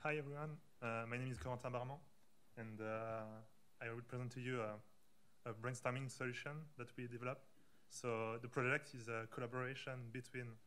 Hi everyone, my name is Corentin Barman, and I will present to you a brainstorming solution that we developed. So the project is a collaboration between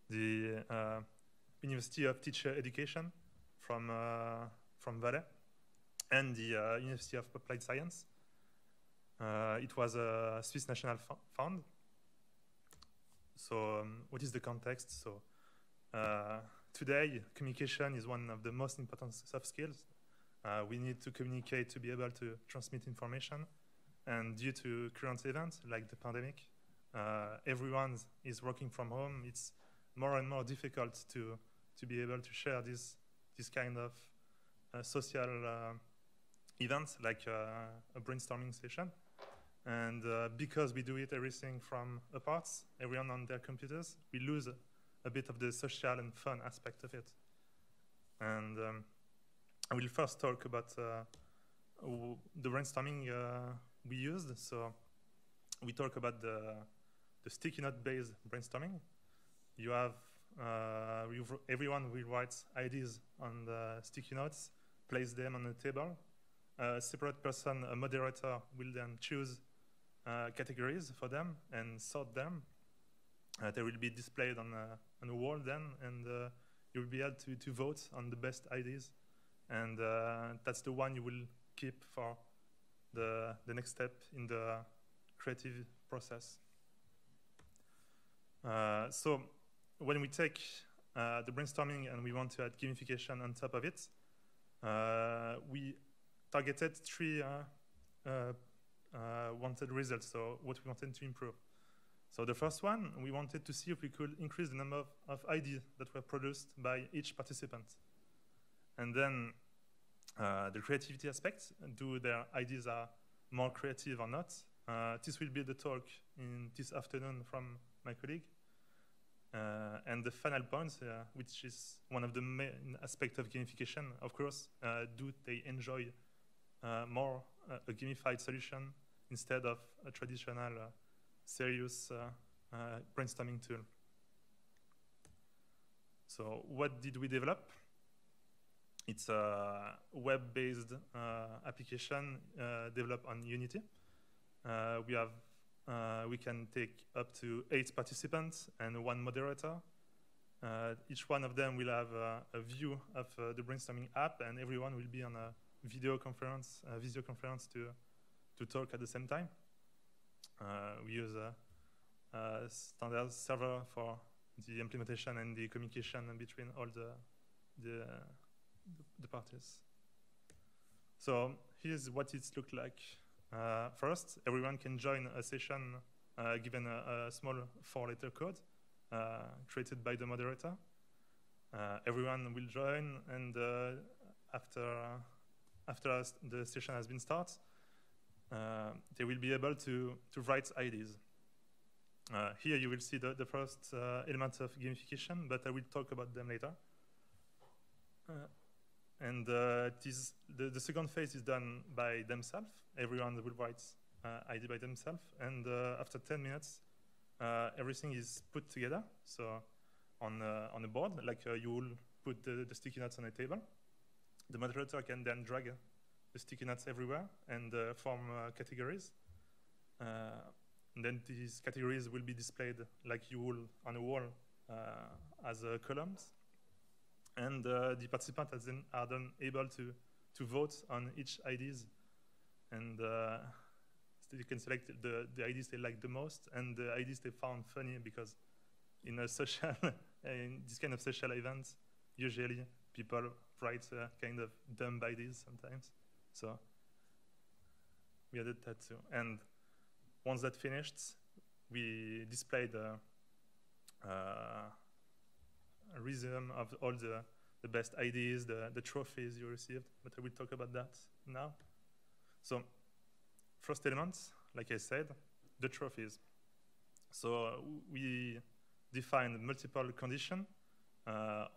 the University of Teacher Education from Valais and the University of Applied Science. It was a Swiss National Fund. So what is the context? So today, communication is one of the most important soft skills. We need to communicate to be able to transmit information. And due to current events like the pandemic, everyone is working from home. It's more and more difficult to be able to share this kind of social events like a brainstorming session. And because we do it everything from apart, everyone on their computers, we lose a bit of the social and fun aspect of it. And I will first talk about the brainstorming we used. So we talk about the sticky note-based brainstorming. You have everyone will write ideas on the sticky notes, place them on the table. A separate person, a moderator, will then choose categories for them and sort them. They will be displayed on a wall then, and you will be able to vote on the best ideas. And that's the one you will keep for the next step in the creative process. So when we take the brainstorming and we want to add gamification on top of it, we targeted three wanted results, so what we wanted to improve. So the first one, we wanted to see if we could increase the number of ideas that were produced by each participant. And then the creativity aspect, do their ideas are more creative or not? This will be the talk in this afternoon from my colleague. And the final point, which is one of the main aspects of gamification, of course, do they enjoy more a gamified solution instead of a traditional serious brainstorming tool. So what did we develop? It's a web-based application developed on Unity. We can take up to 8 participants and 1 moderator. Each one of them will have a view of the brainstorming app, and everyone will be on a video conference to talk at the same time. We use a standard server for the implementation and the communication between all the parties. So here's what it looks like. First, everyone can join a session given a small 4-letter code created by the moderator. Everyone will join, and after the session has been started, they will be able to write ideas. Here you will see the first element of gamification, but I will talk about them later. And the second phase is done by themselves. Everyone will write idea by themselves, and after 10 minutes, everything is put together. So on a board, like you will put the sticky notes on a table. The moderator can then drag the sticky notes everywhere and form categories. And then these categories will be displayed like you will on a wall as columns. And the participants are then able to vote on each ideas. And so you can select the ideas they like the most and the ideas they found funny, because in a social, in this kind of social events, usually people write kind of dumb ideas sometimes. So we added that too. And once that finished, we displayed a resume of all the best ideas, the trophies you received, but I will talk about that now. So first element, like I said, the trophies. So we defined multiple conditions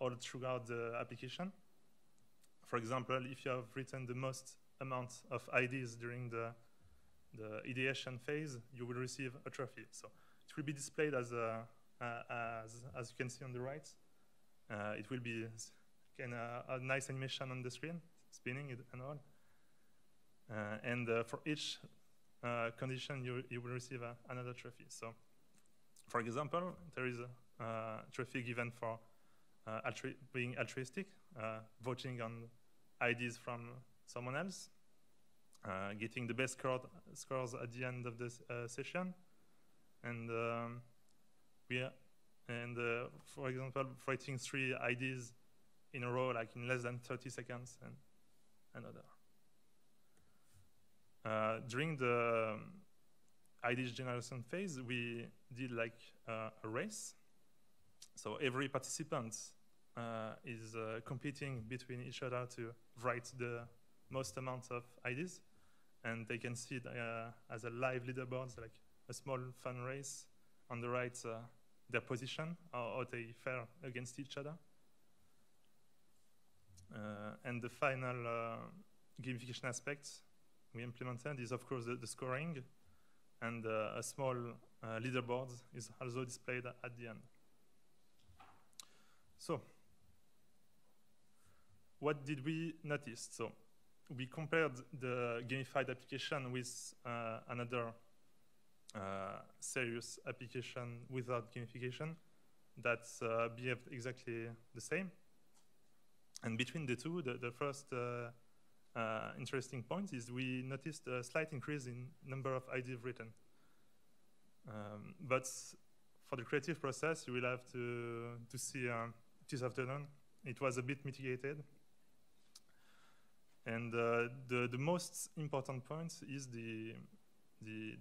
all throughout the application. For example, if you have written the most amount of ideas during the ideation phase, you will receive a trophy. So it will be displayed as you can see on the right, it will be kind of a nice animation on the screen, spinning it and all. And for each condition, you will receive another trophy. So, for example, there is a trophy given for being altruistic, voting on ideas from someone else, getting the best scores at the end of this session, and for example, writing 3 ideas in a row, like in less than 30 seconds, and another. During the ideas generation phase, we did like a race. So every participant is competing between each other to write the most amount of ideas. And they can see it as a live leaderboard, so like a small fun race. On the right, their position, how they fare against each other. And the final gamification aspect we implemented is, of course, the scoring. And a small leaderboard is also displayed at the end. So, what did we notice? So, we compared the gamified application with another serious application without gamification that behaved exactly the same. And between the two, the first interesting point is we noticed a slight increase in number of ideas written. But for the creative process, you will have to see this afternoon. It was a bit mitigated. And the most important point is the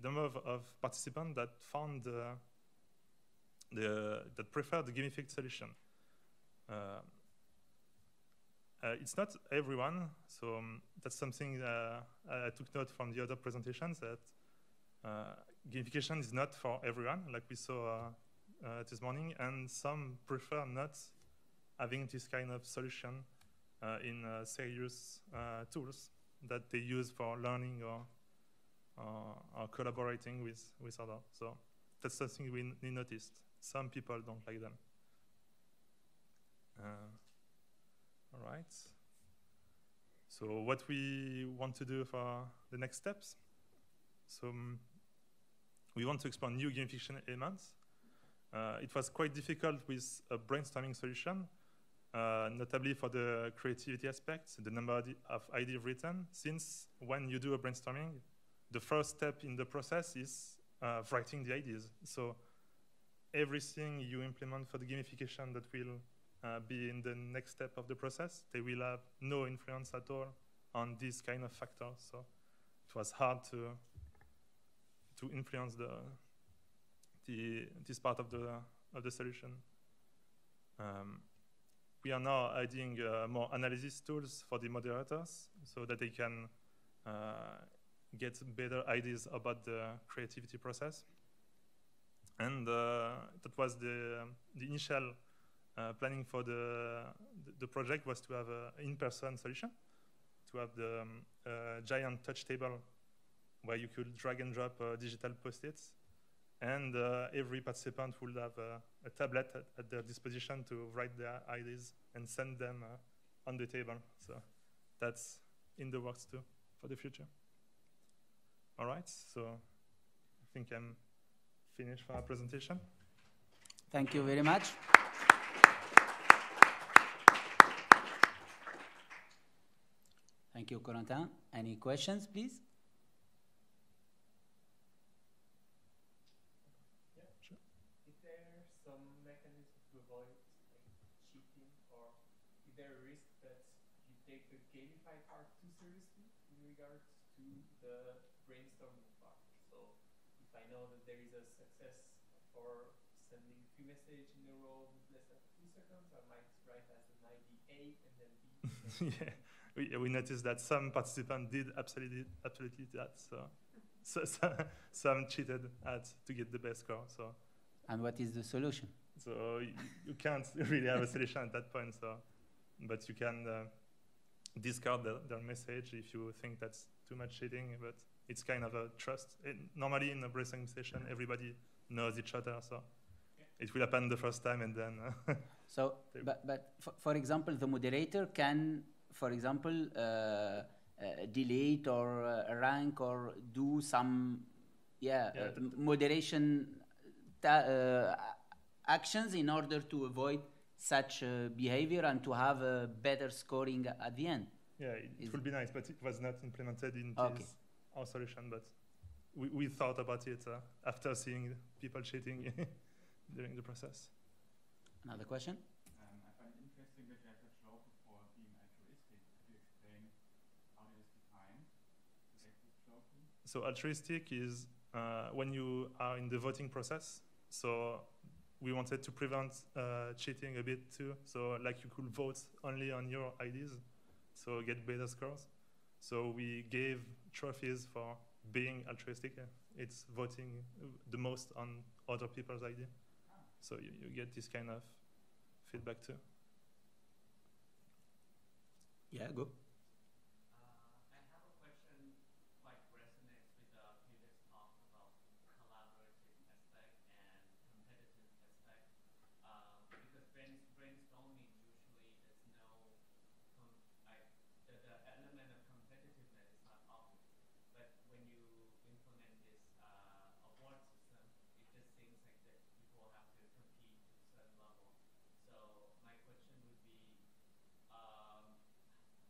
number of participants that found that preferred the gamified solution. It's not everyone, so that's something I took note from the other presentations, that gamification is not for everyone, like we saw this morning, and some prefer not having this kind of solution in serious tools that they use for learning or collaborating with others. So that's something we noticed. Some people don't like them. All right. So what we want to do for the next steps? So we want to explore new gamification elements. It was quite difficult with a brainstorming solution, notably for the creativity aspect, the number of ideas written, since when you do a brainstorming, the first step in the process is writing the ideas. So everything you implement for the gamification that will be in the next step of the process, they will have no influence at all on these kind of factors. So it was hard to influence this part of the solution. We are now adding more analysis tools for the moderators so that they can get better ideas about the creativity process. And that was the initial planning for the project, was to have an in-person solution, to have the giant touch table where you could drag and drop digital post-its, and every participant would have a tablet at their disposition to write their ideas and send them on the table. So that's in the works too for the future. All right, so I think I'm finished for our presentation. Thank you very much. Thank you, Corentin. Any questions, please? Yeah, sure. Is there some mechanism to avoid cheating, or is there a risk that you take the gamified part too seriously in regards to the brainstorming part? So if I know that there is a success for sending 3 messages in a row with less than 2 seconds, I might write as an ID A and then B. Yeah. We noticed that some participants did absolutely that. So some cheated to get the best score. So. And what is the solution? So you can't really have a solution at that point. So, but you can discard their message if you think that's too much cheating. But it's kind of a trust. Normally in a brainstorming session, everybody knows each other. So it will happen the first time and then. So, but for example, the moderator can, for example, delete or rank or do some, moderation actions in order to avoid such behavior and to have a better scoring at the end. Yeah, it would be nice, but it was not implemented in our solution. But we thought about it after seeing people cheating during the process. Another question? I find it interesting that you have a trophy for being altruistic. Could you explain how it is defined to get this trophy? So altruistic is when you are in the voting process. So we wanted to prevent cheating a bit too. So like you could vote only on your IDs, so get better scores. So we gave trophies for being altruistic. It's voting the most on other people's ID. So you get this kind of feedback too. Yeah, go. I have a question quite resonates with the previous talk about collaborative aspect and competitive aspect. Because brainstorming usually is no, the element of competitiveness is not obvious. But when you implement this award system, it just seems like that people have to compete to a certain level. So my question would be,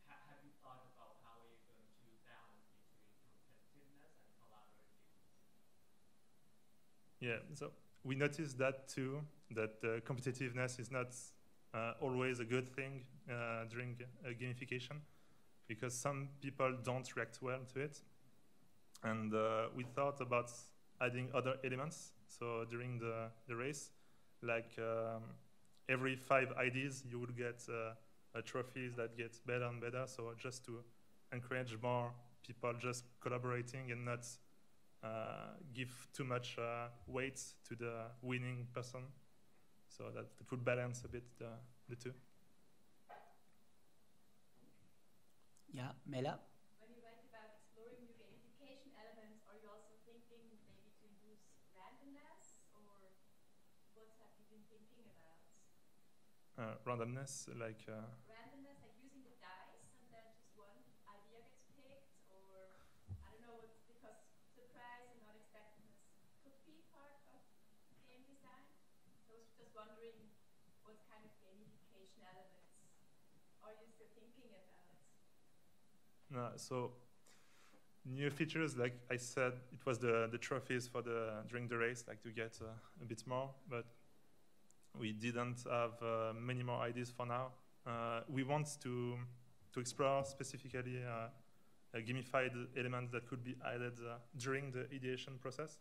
have you thought about how are you going to balance between competitiveness and collaborativeness? Yeah, so we noticed that too, that competitiveness is not always a good thing during gamification, because some people don't react well to it. And we thought about adding other elements. So during the race, like every 5 IDs, you would get trophies that get better and better. So just to encourage more people just collaborating and not give too much weight to the winning person. So that it would balance a bit the two. Yeah, Mela? When you write about exploring new gamification elements, are you also thinking maybe to use randomness, or what have you been thinking about? Randomness, like... Randomness, like using the dice and then just one idea gets picked, or I don't know what, because surprise and unexpectedness could be part of game design. So I was just wondering what kind of gamification elements are you still thinking about? So new features, like I said, it was the trophies for during the race, like to get a bit more, but we didn't have many more ideas for now. We want to explore specifically gamified elements that could be added during the ideation process,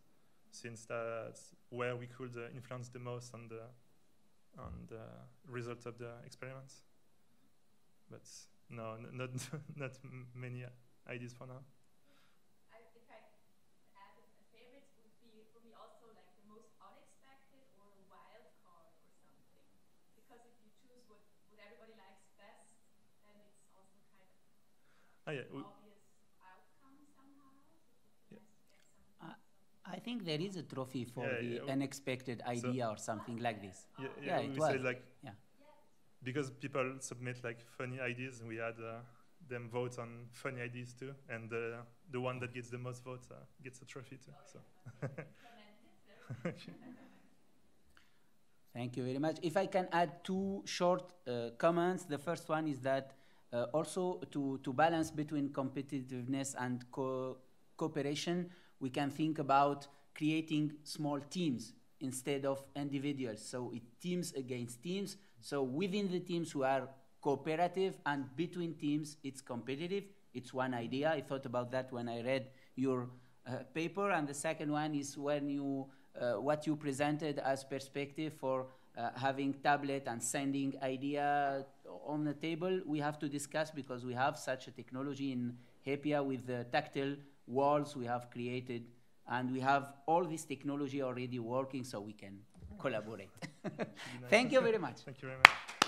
since that's where we could influence the most on the result of the experiments. But no, not many ideas for now. If I add a favorite would be for me also like the most unexpected or a wild card or something. Because if you choose what everybody likes best, then it's also kind of obvious outcome somehow. So I think there is a trophy for the unexpected idea or something like this. Yeah, it we was. said like, because people submit like funny ideas, we had them vote on funny ideas too, and the one that gets the most votes gets a trophy too. So. Thank you very much. If I can add 2 short comments. The first one is that also to balance between competitiveness and cooperation, we can think about creating small teams instead of individuals. So it teams against teams. So within the teams we are cooperative, and between teams it's competitive. It's one idea. I thought about that when I read your paper. And the second one is when you what you presented as perspective for having tablet and sending idea on the table. We have to discuss, because we have such a technology in Hepia with the tactile walls we have created, and we have all this technology already working, so we can collaborate. Thank you very much. Thank you very much.